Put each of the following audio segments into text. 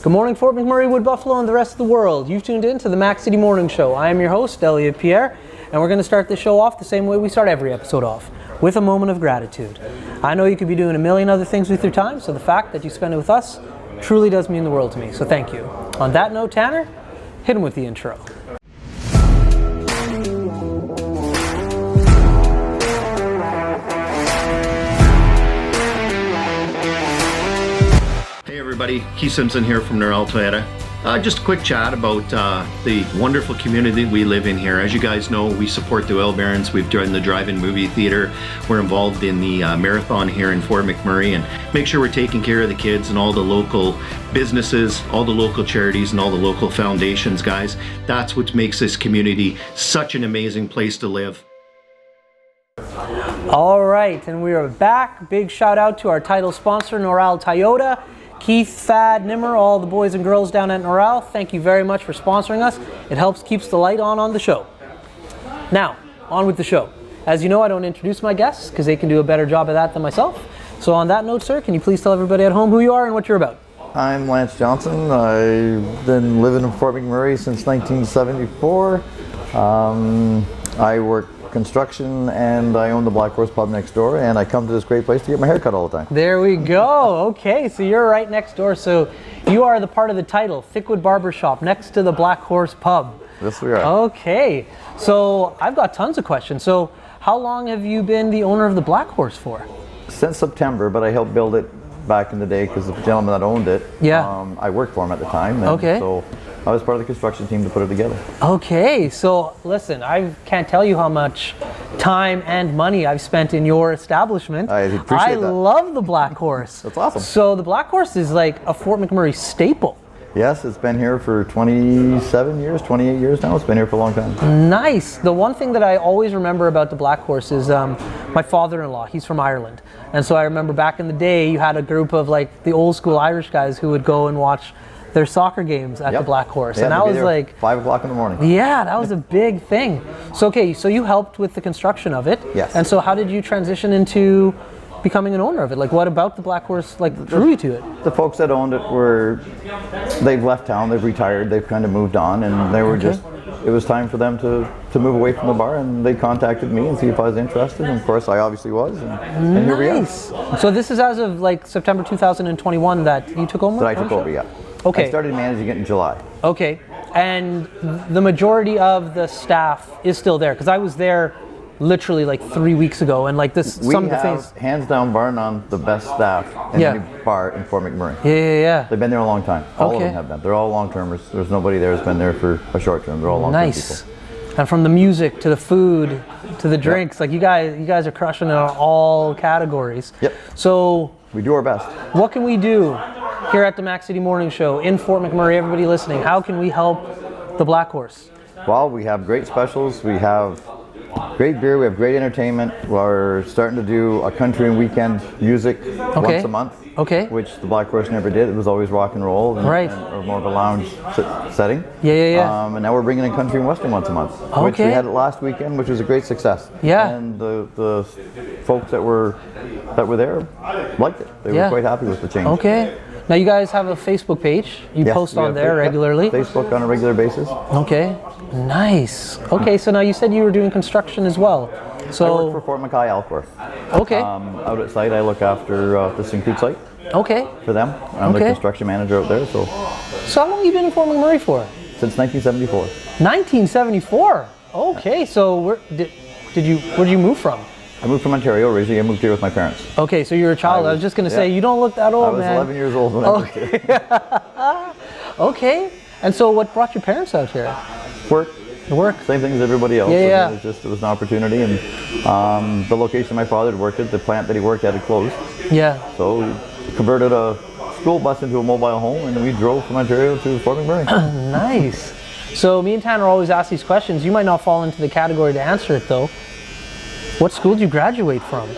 Good morning, Fort McMurray, Wood Buffalo, and the rest of the world. You've tuned in to the Mac City Morning Show. I am your host, Elliot Pierre, and we're going to start the show off the same way we start every episode off, with a moment of gratitude. I know you could be doing a million other things with your time, so the fact that you spend it with us truly does mean the world to me, so thank you. On that note, Tanner, hit him with the intro. Everybody, Keith Simpson here from Norrell Toyota. Just a quick chat about the wonderful community we live in here. As you guys know, we support the Oil Barons. We've done the drive-in movie theater. We're involved in the marathon here in Fort McMurray, and make sure we're taking care of the kids and all the local businesses, all the local charities, and all the local foundations, guys. That's what makes this community such an amazing place to live. All right, and we are back. Big shout out to our title sponsor, Norrell Toyota. Keith, Thad, Nimmer, all the boys and girls down at Norrell, thank you very much for sponsoring us. It helps keeps the light on the show. Now, on with the show. As you know, I don't introduce my guests because they can do a better job of that than myself. So on that note, sir, can you please tell everybody at home who you are and what you're about? I'm Lance Johnson. I've been living in Fort McMurray since 1974. I work construction, and I own the Blackhorse Pub next door, and I come to this great place to get my hair cut all the time. There we go. Okay, so you're right next door. So you are the part of the title, Thickwood Barbershop, next to the Blackhorse Pub. Yes, we are. Okay, so I've got tons of questions. So how long have you been the owner of the Blackhorse for? Since September, but I helped build it back in the day because the gentleman that owned it, I worked for him at the time. And so I was part of the construction team to put it together. Okay, so listen, I can't tell you how much time and money I've spent in your establishment. I appreciate that. I love the Blackhorse. That's awesome. So the Blackhorse is like a Fort McMurray staple. Yes, it's been here for 27 years, 28 years now. It's been here for a long time. Nice. The one thing that I always remember about the Blackhorse is my father-in-law. He's from Ireland. And so I remember back in the day, you had a group of like the old school Irish guys who would go and watch their soccer games at the Blackhorse. Yeah, and that was like 5 o'clock in the morning. Yeah, that was a big thing. So okay, so you helped with the construction of it. Yes. And so how did you transition into becoming an owner of it? Like, what about the Blackhorse like drew you to it? The folks that owned it they've left town, they've retired, they've kind of moved on, and they were it was time for them to move away from the bar, and they contacted me and see if I was interested, and of course I obviously was, and here we are. So this is as of like September 2021 that you took over? That I took over, yeah. Okay. I started managing it in July. Okay, and the majority of the staff is still there, because I was there literally like 3 weeks ago, and like this, we have hands down bar none the best staff in any bar in Fort McMurray. Yeah. They've been there a long time. All of them have been. They're all long-termers. There's nobody there who's been there for a short term. They're all long-term people. And from the music to the food to the drinks, like you guys are crushing in all categories. Yep. So we do our best. What can we do here at the Mac City Morning Show in Fort McMurray? Everybody listening, how can we help the Blackhorse? Well, we have great specials. We have great beer. We have great entertainment. We're starting to do a country and weekend music once a month. Okay. Which the Blackhorse never did. It was always rock and roll or more of a lounge setting. Yeah. And now we're bringing in country and western once a month. Which we had it last weekend, which was a great success. Yeah. And the folks that were there liked it. They were quite happy with the change. Okay. Now you guys have a Facebook page. You post on there regularly. Facebook on a regular basis. Okay. Nice. Okay, so now you said you were doing construction as well. So I work for Fort Mackay Alcorp. Okay. Out at site, I look after the Sink Creek site. Okay. For them. I'm the construction manager out there. So how long have you been in Fort McMurray for? Since 1974. 1974. Okay, so where did you move from? I moved from Ontario originally. I moved here with my parents. Okay, so you're a child. I was just going to say, you don't look that old, man. I was 11 years old when I moved here. Okay. And so what brought your parents out here? Work. Same thing as everybody else. Yeah. It was an opportunity, and the location my father had worked at, the plant that he worked at, had closed. Yeah. So we converted a school bus into a mobile home, and we drove from Ontario to Fort McMurray. Nice. So me and Tanner always ask these questions. You might not fall into the category to answer it, though. What school did you graduate from?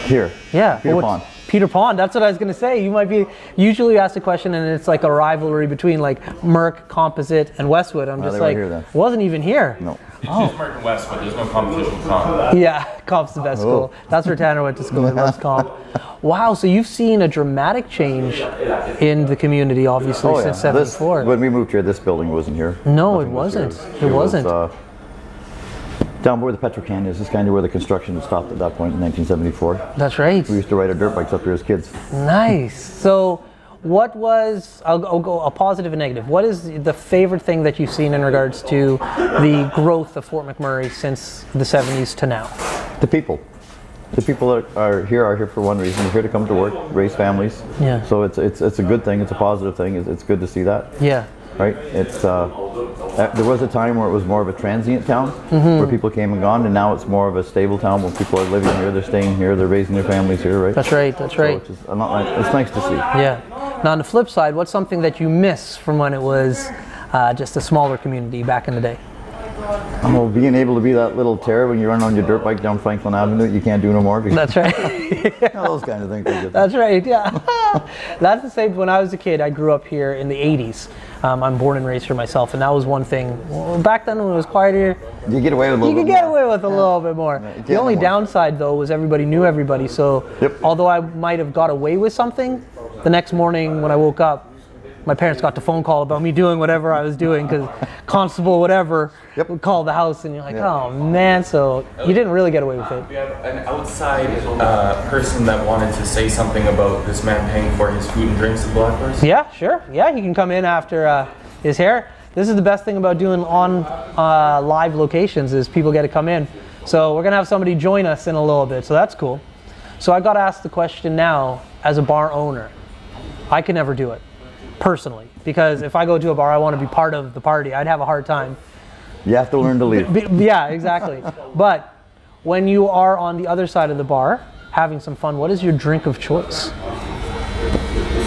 Here. Yeah. Peter Pond. Peter Pond, that's what I was going to say. You might be, usually you ask a question and it's like a rivalry between like Merck, Composite, and Westwood. I'm just like, wasn't even here. No. Oh. It's Merck and West, but there's no competition with Comp. Yeah, Comp's the best school. That's where Tanner went to school. He loves Comp. Wow, so you've seen a dramatic change in the community, obviously, since 74. When we moved here, this building wasn't here. No, it wasn't. It wasn't. Down where the Petrocan is kind of where the construction stopped at that point in 1974. That's right. We used to ride our dirt bikes up here as kids. Nice. So what was, I'll go a positive and negative. What is the favorite thing that you've seen in regards to the growth of Fort McMurray since the 70s to now? The people. The people that are here for one reason. They're here to come to work, raise families. Yeah. So it's a good thing. It's a positive thing. It's good to see that. Yeah. Right? It's there was a time where it was more of a transient town, where people came and gone, and now it's more of a stable town where people are living here, they're staying here, they're raising their families here, right? That's right, that's right. So it's nice to see. Yeah. Now on the flip side, what's something that you miss from when it was just a smaller community back in the day? Oh, being able to be that little terror when you run on your dirt bike down Franklin Avenue, you can't do no more. That's right. Those kind of things. That's right, yeah. That's the same. When I was a kid, I grew up here in the 80s. I'm born and raised here myself, and that was one thing. Well, back then when it was quieter, you get away with a little bit more. You could get away with a little bit more. The only downside, though, was everybody knew everybody. So although I might have got away with something, the next morning when I woke up, my parents got the phone call about me doing whatever I was doing because constable whatever would call the house, and you're like, oh man, so you didn't really get away with it. We have an outside person that wanted to say something about this man paying for his food and drinks at Blackhorse. Yeah, sure. Yeah, he can come in after his hair. This is the best thing about doing on live locations is people get to come in. So we're going to have somebody join us in a little bit, so that's cool. So I got asked the question now, as a bar owner, I could never do it. Personally, because if I go to a bar, I want to be part of the party. I'd have a hard time. You have to learn to leave. Yeah, exactly. But when you are on the other side of the bar, having some fun, what is your drink of choice?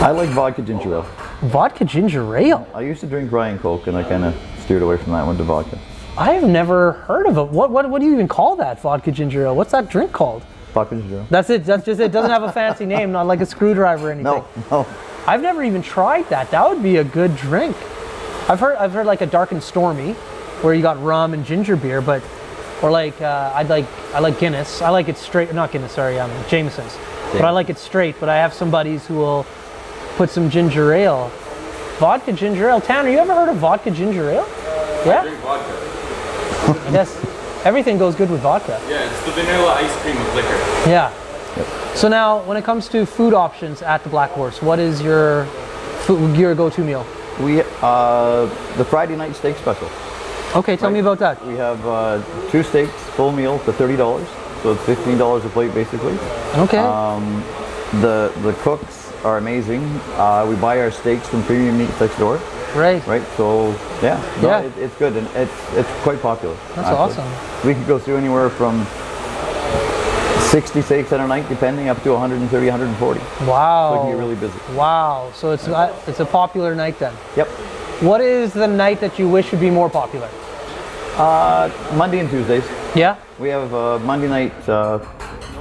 I like vodka ginger ale. Vodka ginger ale? I used to drink Rye and Coke, and I kind of steered away from that one to vodka. I have never heard of it. What do you even call that, vodka ginger ale? What's that drink called? Vodka ginger ale. That's it. That's just it. Doesn't have a fancy name, not like a screwdriver or anything. No. I've never even tried that. That would be a good drink. I've heard like a dark and stormy, where you got rum and ginger beer, but or like I like Guinness. I like it straight. Not Guinness, sorry, Jameson's. But I like it straight. But I have some buddies who will put some ginger ale, vodka ginger ale. Tanner, you ever heard of vodka ginger ale? Yeah. I drink vodka. I guess everything goes good with vodka. Yeah, it's the vanilla ice cream with liquor. Yeah. So now, when it comes to food options at the Blackhorse, what is your go-to meal? We the Friday night steak special. Okay, tell me about that. We have 2 steaks, full meal for $30, so it's $15 a plate basically. Okay. The cooks are amazing. We buy our steaks from Premium Meats next door. Right. Right. So it's good, and it's quite popular. That's awesome. We could go through anywhere from 60 steaks at a night, depending, up to 130, 140. Wow. So it can get really busy. Wow. So it's a popular night then. Yep. What is the night that you wish would be more popular? Monday and Tuesdays. Yeah. We have Monday night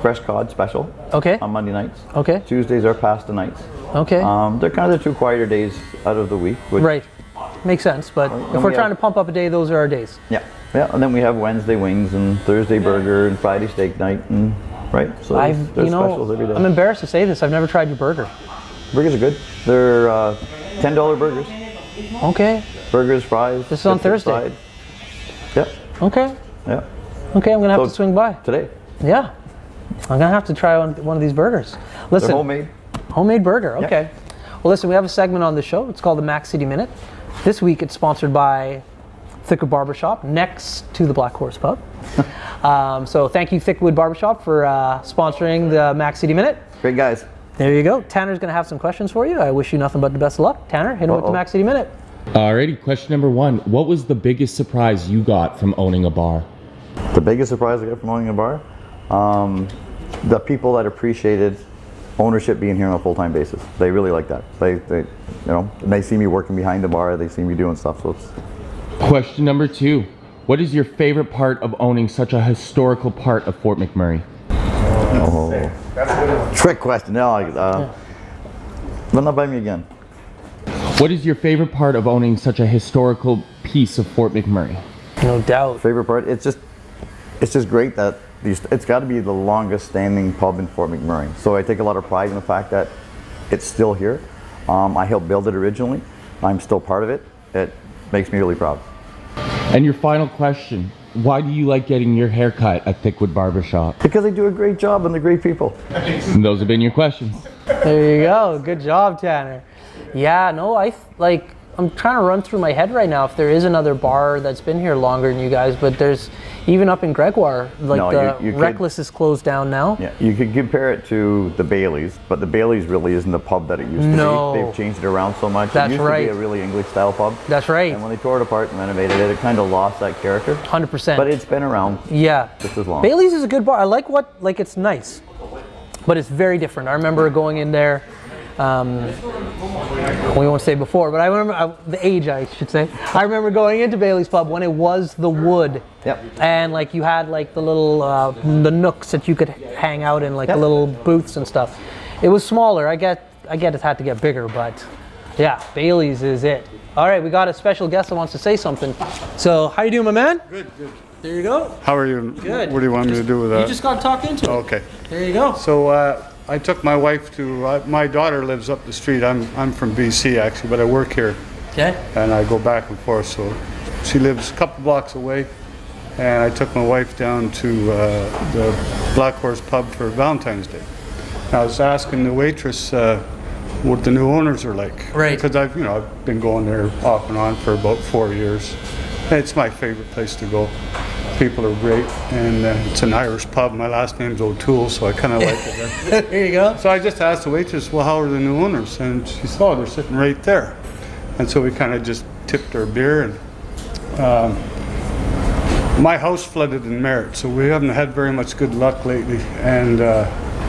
fresh cod special. Okay. On Monday nights. Okay. Tuesdays are pasta nights. Okay. They're kind of the 2 quieter days out of the week. Right. Makes sense. But if we're trying to pump up a day, those are our days. Yeah. Yeah. And then we have Wednesday wings and Thursday burger and Friday steak night and. Right, so there's specials every day. I'm embarrassed to say this. I've never tried your burger. Burgers are good. They're $10 burgers. Okay. Burgers, fries. This is on Thursday. Yep. Okay. Yeah. Okay, I'm gonna have to swing by today. Yeah, I'm gonna have to try one of these burgers. Listen, they're homemade. Homemade burger. Okay. Yeah. Well, listen, we have a segment on the show. It's called the Mac City Minute. This week, it's sponsored by Thickwood Barbershop, next to the Blackhorse Pub. So thank you, Thickwood Barbershop, for sponsoring the Mac City Minute. Great guys. There you go. Tanner's going to have some questions for you. I wish you nothing but the best of luck. Tanner, hit him with the Mac City Minute. Alrighty, question number 1. What was the biggest surprise you got from owning a bar? The biggest surprise I got from owning a bar? The people that appreciated ownership being here on a full-time basis. They really like that. They see me working behind the bar, they see me doing stuff. So it's... Question number 2. What is your favorite part of owning such a historical part of Fort McMurray? Oh. Trick question. No, run that by me again. What is your favorite part of owning such a historical piece of Fort McMurray? No doubt. Favorite part? It's just great that it's got to be the longest standing pub in Fort McMurray. So I take a lot of pride in the fact that it's still here. I helped build it originally. I'm still part of it. It makes me really proud. And your final question, why do you like getting your hair cut at Thickwood Barbershop? Because they do a great job and they're great people. And those have been your questions. There you go. Good job, Tanner. Yeah, no, I'm trying to run through my head right now if there is another bar that's been here longer than you guys, but there's even up in Gregoire, like No, you Reckless is closed down now. Yeah, you could compare it to the Bailey's, but the Bailey's really isn't the pub that it used to be. They've changed it around so much. That's it used right. to be a really English style pub. That's right. And when they tore it apart and renovated it, it kind of lost that character. 100%. But it's been around just as long. Bailey's is a good bar. I like it's nice, but it's very different. I remember going in there, we won't say before, but I remember the age, I should say. I remember going into Bailey's Pub when it was the wood. Yep. And like you had like the little, the nooks that you could hang out in, like the little booths and stuff. It was smaller. I get it had to get bigger, but yeah, Bailey's is it. All right, we got a special guest that wants to say something. So, how you doing, my man? Good, good. There you go. How are you? Good. What do you want me to do with that? You just got to talk into it. Okay. There you go. So I took my wife to, my daughter lives up the street. I'm from BC actually, but I work here. Okay. And I go back and forth. So she lives a couple blocks away. And I took my wife down to the Blackhorse Pub for Valentine's Day. I was asking the waitress what the new owners are like. Right. Because I've been going there off and on for about 4 years. It's my favorite place to go. People are great, and it's an Irish pub. My last name's O'Toole, so I kind of like it there. There you go. So I just asked the waitress, well, how are the new owners? And she said, oh, they're sitting right there. And so we kind of just tipped our beer. And my house flooded in Merritt, so we haven't had very much good luck lately. And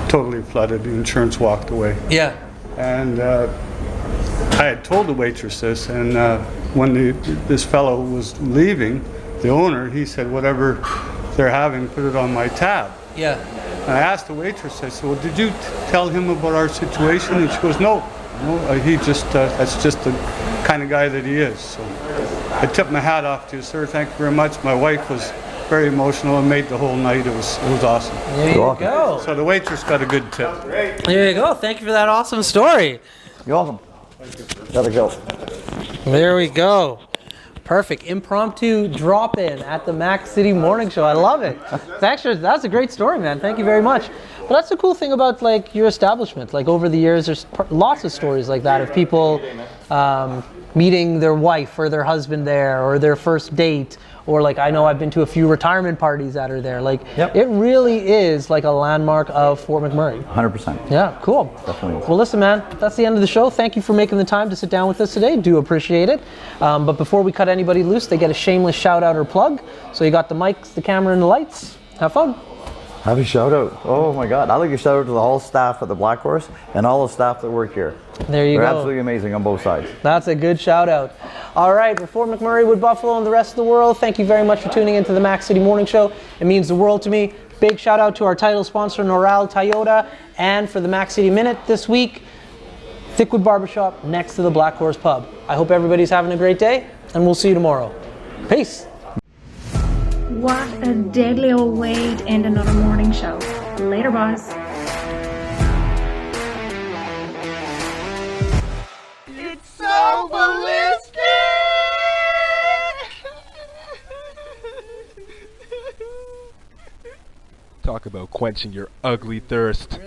totally flooded. The insurance walked away. Yeah. And I had told the waitress this, and when this fellow was leaving, the owner, he said, whatever they're having, put it on my tab. Yeah. And I asked the waitress, I said, well, did you tell him about our situation? And she goes, no, he just, that's just the kind of guy that he is. So I tipped my hat off to you, sir. Thank you very much. My wife was very emotional and made the whole night. It was awesome. There you go. So the waitress got a good tip. There you go. Thank you for that awesome story. You're welcome. Gotta go. There we go. Perfect. Impromptu drop-in at the Mac City Morning Show. I love it. That's a great story, man. Thank you very much. But that's the cool thing about like your establishment. Like over the years, there's lots of stories like that of people meeting their wife or their husband there, or their first date, or like I know I've been to a few retirement parties that are there. Like it really is like a landmark of Fort McMurray. 100%. Yeah, cool. Definitely. Well, listen, man, that's the end of the show. Thank you for making the time to sit down with us today. Do appreciate it. But before we cut anybody loose, they get a shameless shout out or plug. So you got the mics, the camera, and the lights. Have fun. Have a shout out. Oh my God. I'd like to shout out to the whole staff at the Blackhorse and all the staff that work here. There you They're go. absolutely amazing on both sides. That's a good shout out. All right, for Fort McMurray, Wood Buffalo, and the rest of the world, thank you very much for tuning into the Mac City Morning Show. It means the world to me. Big shout out to our title sponsor, Noral Toyota, and for the Mac City Minute this week, Thickwood Barbershop next to the Blackhorse Pub. I hope everybody's having a great day, and we'll see you tomorrow. Peace. What a deadly old way to end another morning show. Later, boss. It's so ballistic! Talk about quenching your ugly thirst.